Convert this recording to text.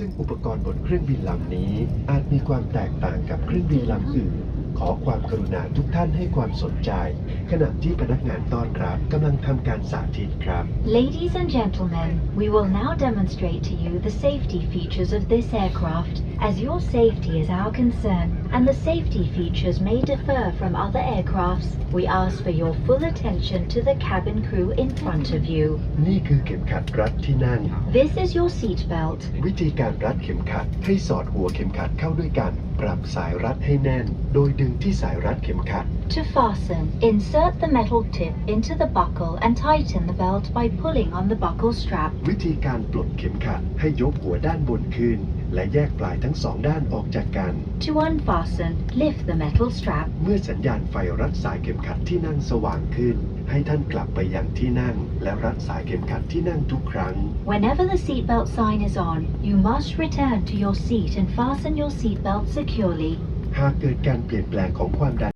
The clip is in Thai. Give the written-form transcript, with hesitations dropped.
ซึ่งอุปกรณ์บนเครื่องบินลำนี้อาจมีความแตกต่างกับเครื่องบินลำอื่นขอความกรุณาทุกท่านให้ความสนใจขณะที่พนักงานต้อนรับกำลังทำการสาธิตครับ Ladies and gentlemen, we will now demonstrate to you the safety features of this aircraft. As your safety is our concern and the safety features may differ from other aircrafts, we ask for your full attention to the cabin crew in front of you. นี่คือเข็มขัดรัดที่นั่ง This is your seat belt. วิธีการรัดเข็มขัดให้สอดหัวเข็มขัดเข้าด้วยกันปรับสายรัดให้แน่นโดยดึงที่สายรัดเข็มขัด To fasten, insert the metal tip into the buckle and tighten the belt by pulling on the buckle strap. วิธีการปลดเข็มขัดให้ยกหัวด้านบนขึ้นและแยกปลายทั้งสองด้านออกจากกัน To unfasten, lift the metal strap. เมื่อสัญญาณไฟรัดสายเข็มขัดที่นั่งสว่างขึ้นให้ท่านกลับไปยังที่นั่งและรัดสายเข็มขัดที่นั่งทุกครั้ง Whenever the seatbelt sign is on, you must return to your seat and fasten your seatbelt securely. หากเกิดการเปลี่ยนแปลงของความดัน